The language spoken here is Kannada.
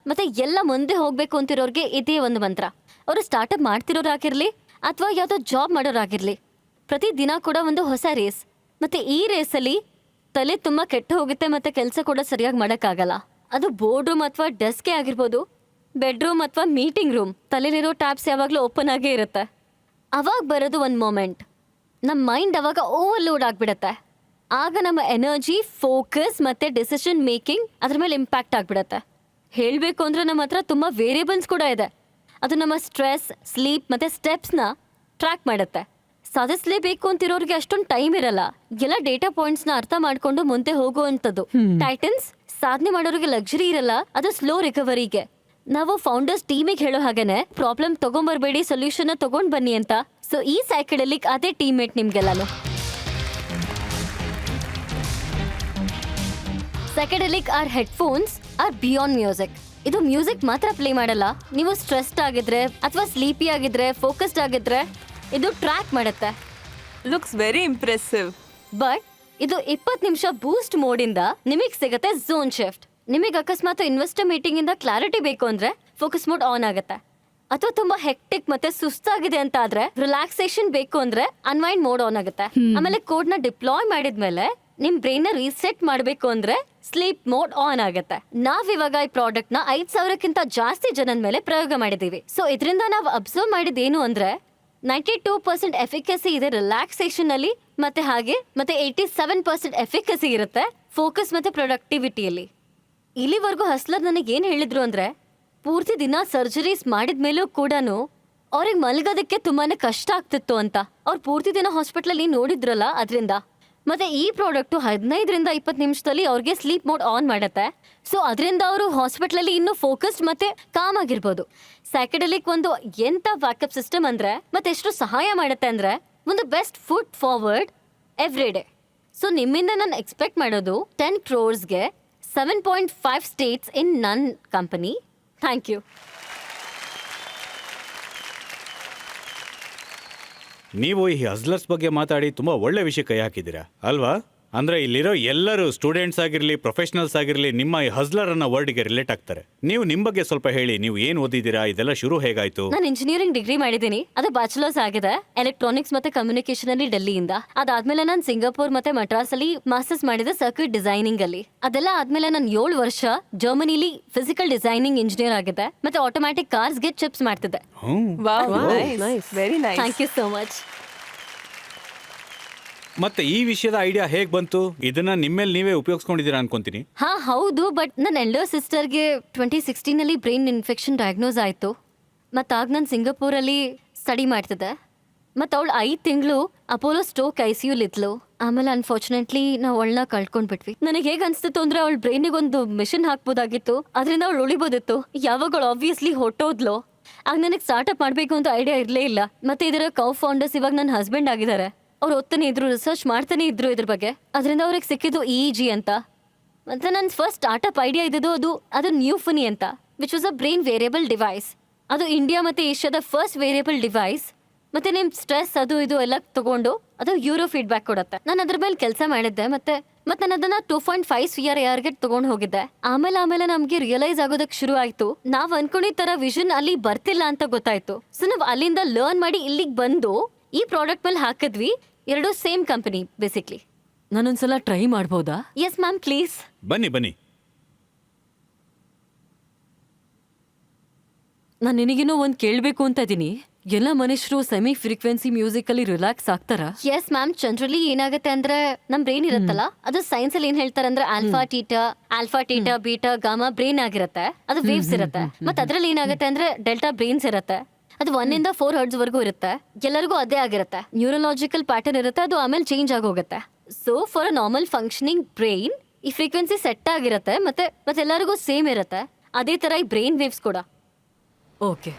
ಮತ್ತೆ ಎಲ್ಲ ಮುಂದೆ ಹೋಗ್ಬೇಕು ಅಂತಿರೋರ್ಗೆ ಇದೇ ಒಂದು ಮಂತ್ರ. ಅವರು ಸ್ಟಾರ್ಟ್ಅಪ್ ಮಾಡ್ತಿರೋರಾಗಿರ್ಲಿ ಅಥವಾ ಯಾವ್ದೋ ಜಾಬ್ ಮಾಡೋರಾಗಿರ್ಲಿ, ಪ್ರತಿ ದಿನ ಕೂಡ ಒಂದು ಹೊಸ ರೇಸ್. ಮತ್ತೆ ಈ ರೇಸಲ್ಲಿ ತಲೆ ತುಂಬಾ ಕೆಟ್ಟು ಹೋಗುತ್ತೆ ಮತ್ತೆ ಕೆಲಸ ಕೂಡ ಸರಿಯಾಗಿ ಮಾಡೋಕ್ಕಾಗಲ್ಲ. ಅದು ಬೋರ್ಡ್ ರೂಮ್ ಅಥವಾ ಡೆಸ್ಕೇ ಆಗಿರ್ಬೋದು, ಬೆಡ್ರೂಮ್ ಅಥವಾ ಮೀಟಿಂಗ್ ರೂಮ್, ತಲೆಲಿರೋ ಟ್ಯಾಬ್ಸ್ ಯಾವಾಗಲೂ ಓಪನ್ ಆಗೇ ಇರುತ್ತೆ. ಅವಾಗ ಬರೋದು ಒಂದು ಮೊಮೆಂಟ್, ನಮ್ಮ ಮೈಂಡ್ ಅವಾಗ ಓವರ್ಲೋಡ್ ಆಗಿಬಿಡತ್ತೆ. ಆಗ ನಮ್ಮ ಎನರ್ಜಿ, ಫೋಕಸ್ ಮತ್ತೆ ಡಿಸಿಷನ್ ಮೇಕಿಂಗ್ ಅದ್ರ ಮೇಲೆ ಇಂಪ್ಯಾಕ್ಟ್ ಆಗಿಬಿಡತ್ತೆ. ಹೇಳಬೇಕು ಅಂದರೆ ನಮ್ಮ ಹತ್ರ ತುಂಬ ವೇರಿಯಬಲ್ಸ್ ಕೂಡ ಇದೆ. ಅದು ನಮ್ಮ ಸ್ಟ್ರೆಸ್, ಸ್ಲೀಪ್ ಮತ್ತೆ ಸ್ಟೆಪ್ಸ್ನ ಟ್ರ್ಯಾಕ್ ಮಾಡುತ್ತೆ. ಸಾಧಿಸಲೇಬೇಕು ಅಂತಿರೋರಿಗೆ ಅಷ್ಟೊಂದು ಟೈಮ್ ಇರಲ್ಲ. ಎಲ್ಲ ಡೇಟಾ ಪಾಯಿಂಟ್ಸ್ನ ಅರ್ಥ ಮಾಡ್ಕೊಂಡು ಮುಂದೆ ಹೋಗುವಂಥದ್ದು. ಟೈಟನ್ಸ್ ಸಾಧನೆ ಮಾಡೋರಿಗೆ ಲಕ್ಸುರಿ ಇರಲ್ಲ, ಅದು ಸ್ಲೋ ರಿಕವರಿಗೆ. ನಾವು ಫೌಂಡರ್ಸ್ ಟೀಮಿಗೆ ಹೇಳೋ ಹಾಗೇನೆ ಪ್ರಾಬ್ಲಮ್ ತಗೊಂಬರ್ಬೇಡಿ, ಸೊಲ್ಯೂಷನ್ ತಗೊಂಡ್ ಬನ್ನಿ ಅಂತ. ಸೊ ಈ ಸೈಕಡೆಲಿಕ್ ಅದೇ ಟೀಮ್ಮೇಟ್ ನಿಮ್ಗೆಲ್ಲಾನು. Psychedelic are headphones are beyond music. ಇದು ಮ್ಯೂಸಿಕ್ ಮಾತ್ರ ಪ್ಲೇ ಮಾಡಲ್ಲ. ನೀವು ಸ್ಟ್ರೆಸ್ಡ್ ಆಗಿದ್ರೆ ಅಥವಾ ಸ್ಲೀಪಿ ಆಗಿದ್ರೆ, ಫೋಕಸ್ಡ್ ಆಗಿದ್ರೆ ಇದು ಟ್ರ್ಯಾಕ್ ಮಾಡುತ್ತೆ. Looks very impressive. ಬಟ್ ಇದು 20 ನಿಮಿಷ ಬೂಸ್ಟ್ ಮೋಡಿಂದ ನಿಮಗೆ ಸಿಗುತ್ತೆ ಝೋನ್ ಶಿಫ್ಟ್. ನಿಮಗೆ ಅಕಸ್ಮಾತ್ ಇನ್ವೆಸ್ಟರ್ ಮೀಟಿಂಗ್ ಇಂದ ಕ್ಲಾರಿಟಿ ಬೇಕು ಅಂದ್ರೆ ಫೋಕಸ್ ಮೋಡ್ ಆನ್ ಆಗುತ್ತೆ. ಅಥವಾ ತುಂಬಾ ಹೆಕ್ಟಿಕ್ ಮತ್ತೆ ಸುಸ್ತಾಗಿದೆ ಅಂತ ಆದ್ರೆ ರಿಲ್ಯಾಕ್ಸೇಷನ್ ಬೇಕು ಅಂದ್ರೆ ಅನ್ವೈಂಡ್ ಮೋಡ್ ಆನ್ ಆಗುತ್ತೆ. ಆಮೇಲೆ ಕೋಡ್ ನ ಡಿಪ್ಲಾಯ್ ಮಾಡಿದ್ಮೇಲೆ ನಿಮ್ ಬ್ರೈನ್ ನ ರೀಸೆಟ್ ಮಾಡಬೇಕು ಅಂದ್ರೆ ಸ್ಲೀಪ್ ಮೋಡ್ ಆನ್ ಆಗುತ್ತೆ. ನಾವಿವಾಗ ಈ ಪ್ರಾಡಕ್ಟ್ ನ 5,000ಕ್ಕಿಂತ ಜಾಸ್ತಿ ಜನದ ಮೇಲೆ ಪ್ರಯೋಗ ಮಾಡಿದೀವಿ. ಸೊ ಇದರಿಂದ ನಾವು ಅಬ್ಸರ್ವ್ ಮಾಡಿದ್ದೇನು ಅಂದ್ರೆ 92% ಎಫಿಕಸಿ ಇದೆ ರಿಲ್ಯಾಕ್ಸೇಷನ್ ಅಲ್ಲಿ, ಮತ್ತೆ 87% ಎಫಿಕಸಿ ಇರುತ್ತೆ ಫೋಕಸ್ ಮತ್ತೆ ಪ್ರೊಡಕ್ಟಿವಿಟಿಯಲ್ಲಿ. ಇಲ್ಲಿವರೆಗೂ ಹಸ್ಲರ್ ನನಗೆ ಏನ್ ಹೇಳಿದ್ರು ಅಂದ್ರೆ, ಪೂರ್ತಿ ದಿನ ಸರ್ಜರೀಸ್ ಮಾಡಿದ್ಮೇಲೂ ಕೂಡ ಅವ್ರಿಗೆ ಮಲ್ಗೋದಕ್ಕೆ ತುಂಬಾನೇ ಕಷ್ಟ ಆಗ್ತಿತ್ತು ಅಂತ. ಅವ್ರು ಪೂರ್ತಿ ದಿನ ಹಾಸ್ಪಿಟಲ್ ನೋಡಿದ್ರಲ್ಲ ಅದರಿಂದ. ಮತ್ತೆ ಈ ಪ್ರಾಡಕ್ಟ್ 15ರಿಂದ 20 ನಿಮಿಷದಲ್ಲಿ ಅವ್ರಿಗೆ ಸ್ಲೀಪ್ ಮೋಡ್ ಆನ್ ಮಾಡುತ್ತೆ. ಸೊ ಅದರಿಂದ ಅವರು ಹಾಸ್ಪಿಟಲ್ ಇನ್ನೂ ಫೋಕಸ್ಡ್ ಮತ್ತೆ ಕಾಮ್ ಆಗಿರ್ಬೋದು. ಸೈಕಡೆಲಿಕ್ ಒಂದು ಎಂತ ಬ್ಯಾಕಪ್ ಸಿಸ್ಟಮ್ ಅಂದ್ರೆ, ಮತ್ತೆ ಎಷ್ಟು ಸಹಾಯ ಮಾಡುತ್ತೆ ಅಂದ್ರೆ, ಒಂದು best foot forward every day. So ನಿಮ್ಮಿಂದ ನಾನು ಎಕ್ಸ್ಪೆಕ್ಟ್ ಮಾಡೋದು 10 crores-ಗೆ 7.5 states in none company. Thank you. ನೀವು ಈ ಹಸ್ಲರ್ಸ್ ಬಗ್ಗೆ ಮಾತಾಡಿ ತುಂಬಾ ಒಳ್ಳೆ ವಿಷಯ ಕೈ ಹಾಕಿದ್ದೀರಾ ಅಲ್ವಾ? ಅಂದ್ರೆ ಇಲ್ಲಿರೋ ಎಲ್ಲರೂ ಸ್ಟೂಡೆಂಟ್ಸ್ ಆಗಿರ್ಲಿ, ಪ್ರೊಫೆಷನಲ್ಸ್ ಆಗಿರ್ಲಿ, ನಿಮ್ಮ ಈ ಹಸ್ಲರ್ ಅನ್ನೋ ವರ್ಡ್ಗೆ ರಿಲೇಟ್ ಆಗ್ತಾರೆ. ನೀವು ನಿಮ್ ಬಗ್ಗೆ ಸ್ವಲ್ಪ ಹೇಳಿ. ನೀವು ಏನ್ ಓದಿದ್ದೀರಾ? ಇದೆಲ್ಲ ಶುರು ಹೇಗಾಯ್ತು? ನಾನು ಇಂಜಿನಿಯರಿಂಗ್ ಡಿಗ್ರಿ ಮಾಡಿದ್ದೀನಿ. ಅದು ಬ್ಯಾಚುಲರ್ಸ್ ಆಗಿದೆ ಎಲೆಕ್ಟ್ರಾನಿಕ್ಸ್ ಮತ್ತೆ ಕಮ್ಯುನಿಕೇಶನ್ ಅಲ್ಲಿ ಡೆಲ್ಲಿಯಿಂದ. ಅದಾದ್ಮೇಲೆ ನಾನು ಸಿಂಗಾಪುರ್ ಮತ್ತೆ ಮಡ್ರಾಸ್ ಅಲ್ಲಿ ಮಾಸ್ಟರ್ಸ್ ಮಾಡಿದೆ ಸರ್ಕ್ಯೂಟ್ ಡಿಸೈನಿಂಗ್ ಅಲ್ಲಿ. ಅದೆಲ್ಲ ಆದ್ಮೇಲೆ ನಾನು 7 ವರ್ಷ ಜರ್ಮನಿಲಿ ಫಿಸಿಕಲ್ ಡಿಸೈನಿಂಗ್ ಇಂಜಿನಿಯರ್ ಆಗಿದೆ. ಮತ್ತೆ ಆಟೋಮ್ಯಾಟಿಕ್ ಕಾರ್ಸ್ಗೆ ಚಿಪ್ಸ್ ಮಾಡ್ತಿದ್ದೆ. Very nice. Thank you so much. ಮತ್ತೆ ಈ ವಿಷಯದ ಐಡಿಯಾ ಹೇಗ್ ಬಂತು? ಇದನ್ನ ನಿಮ್ಮೇಲೆ ನೀವೇ ಉಪಯೋಗಿಸ್ಕೊಂಡಿದ್ದೀರಾ ಅನ್ಕೊಂತೀನಿ. ಹಾ ಹೌದು, ಬಟ್ ನನ್ನ ಎಲ್ಡರ್ ಸಿಸ್ಟರ್ಗೆ 2016 ಅಲ್ಲಿ ಬ್ರೈನ್ ಇನ್ಫೆಕ್ಷನ್ ಡಯಾಗ್ನೋಸ್ ಆಯಿತು. ಮತ್ತಾಗ ನಾನು ಸಿಂಗಾಪುರಲ್ಲಿ ಸ್ಟಡಿ ಮಾಡ್ತಿದ್ದೆ. ಮತ್ತು ಅವಳು 5 ತಿಂಗಳು ಅಪೋಲೋ ಸ್ಟೋಕ್ ICU-ಲಿದ್ಲು. ಆಮೇಲೆ ಅನ್ಫಾರ್ಚುನೇಟ್ಲಿ ನಾವು ಅವಳನ್ನ ಕಳ್ಕೊಂಡ್ಬಿಟ್ವಿ. ನನಗೆ ಹೇಗೆ ಅನಿಸ್ತಿತ್ತು ಅಂದರೆ, ಅವಳ ಬ್ರೈನಿಗೊಂದು ಮಿಷನ್ ಹಾಕ್ಬೋದಾಗಿತ್ತು, ಅದರಿಂದ ಅವಳು ಉಳಿಬೋದಿತ್ತು. ಯಾವಾಗ ಅವಳು ಆಬ್ವಿಯಸ್ಲಿ ಹೊಟ್ಟೋದ್ಲು, ಆಗ ನನಗೆ ಸ್ಟಾರ್ಟ್ಅಪ್ ಮಾಡಬೇಕು ಅಂತ ಐಡಿಯಾ ಇರಲೇ ಇಲ್ಲ. ಮತ್ತು ಇದರ ಕೌ ಫೌಂಡರ್ಸ್ ಇವಾಗ ನನ್ನ ಹಸ್ಬೆಂಡ್ ಆಗಿದ್ದಾರೆ. ಅವ್ರು ಓದ್ತಾನೆ ಇದ್ರು, ರಿಸರ್ಚ್ ಮಾಡ್ತಾನೆ ಇದ್ರು ಇದ್ರ ಬಗ್ಗೆ. ಅದರಿಂದ ಅವ್ರಿಗೆ ಸಿಕ್ಕಿದ್ದು EEG ಅಂತ. ಮತ್ತು ನನ್ನ ಫಸ್ಟ್ ಸ್ಟಾರ್ಟ್ಅಪ್ ಐಡಿಯಾ ಇದ್ದಿದ್ದು ಅದು ನ್ಯೂಫನಿ ಅಂತ, which was a brain variable device. ಅದು ಇಂಡಿಯಾ ಮತ್ತು ಏಷ್ಯಾದ ಫಸ್ಟ್ ವೇರಿಯಬಲ್ ಡಿವೈಸ್. ಮತ್ತು ನಿಮ್ಮ ಸ್ಟ್ರೆಸ್ ಅದು ಇದು ಎಲ್ಲ ತಗೊಂಡು ಅದು ಯೂರೋ ಫೀಡ್ಬ್ಯಾಕ್ ಕೊಡುತ್ತೆ. ನಾನು ಅದ್ರ ಮೇಲೆ ಕೆಲಸ ಮಾಡಿದ್ದೆ. ಮತ್ತೆ ನಾನು ಅದನ್ನ 2.5 CRAR-ಗೆ ತಗೊಂಡು ಹೋಗಿದ್ದೆ. ಆಮೇಲೆ ನಮಗೆ ರಿಯಲೈಸ್ ಆಗೋದಕ್ಕೆ ಶುರು ಆಯ್ತು, ನಾವು ಅನ್ಕೊಂಡಿದ್ದ ಥರ ವಿಷನ್ ಅಲ್ಲಿ ಬರ್ತಿಲ್ಲ ಅಂತ ಗೊತ್ತಾಯ್ತು. ಸೊ ನಾವು ಅಲ್ಲಿಂದ ಲರ್ನ್ ಮಾಡಿ ಇಲ್ಲಿಗೆ ಬಂದು ಈ ಪ್ರಾಡಕ್ಟ್ ಮೇಲೆ ಹಾಕಿದ್ವಿ. 2 ಸೇಮ್ ಕಂಪನಿ ಬೇಸಿಕ್ಲಿ. ನಾನೊಂದ್ಸಲ ಟ್ರೈ ಮಾಡ್ಬೋದಾ? Yes ma'am, please. ಬನ್ನಿ. ನಾನು ನಿನಗೇನೋ ಒಂದು ಕೇಳಬೇಕು ಅಂತ ಇದೀನಿ. ಎಲ್ಲ ಮನುಷ್ಯರು ಸೆಮಿ ಫ್ರೀಕ್ವೆನ್ಸಿ ಮ್ಯೂಸಿಕ್ ಅಲ್ಲಿ ರಿಲ್ಯಾಕ್ಸ್ ಆಗ್ತಾರ? ಎಸ್ ಮ್ಯಾಮ್, ಜನರಲಿ ಏನಾಗುತ್ತೆ ಅಂದ್ರೆ, ನಮ್ ಬ್ರೈನ್ ಇರುತ್ತಲ್ಲ, ಅದು ಸೈನ್ಸ್ ಅಲ್ಲಿ ಏನ್ ಹೇಳ್ತಾರೆ ಅಂದ್ರೆ alpha theta beta gamma brain ಆಗಿರುತ್ತೆ. ಅದು ವೇವ್ಸ್ ಇರುತ್ತೆ. ಮತ್ತೆ ಅದ್ರಲ್ಲಿ ಏನಾಗುತ್ತೆ ಅಂದ್ರೆ ಡೆಲ್ಟಾ ಬ್ರೈನ್ಸ್ ಇರುತ್ತೆ. ಅದು 1 ಇಂದ 4 Hz ವರೆಗೂ ಇರುತ್ತೆ. ಎಲ್ಲರಿಗೂ ಅದೇ ಆಗಿರುತ್ತೆ. ನ್ಯೂರಲಾಜಿಕಲ್ ಪ್ಯಾಟರ್ನ್ ಇರುತ್ತೆ, ಅದು ಆಮೇಲೆ ಚೇಂಜ್ ಆಗೋಗುತ್ತೆ. So for a normal functioning brain ಈ ಫ್ರೀಕ್ವೆನ್ಸಿ ಸೆಟ್ ಆಗಿರುತ್ತೆ. ಮತ್ತೆ ಎಲ್ಲರಿಗೂ ಸೇಮ್ ಇರುತ್ತೆ. ಅದೇ ತರ ಈ ಬ್ರೈನ್ ವೇವ್ಸ್ ಕೂಡ. ಓಕೆ.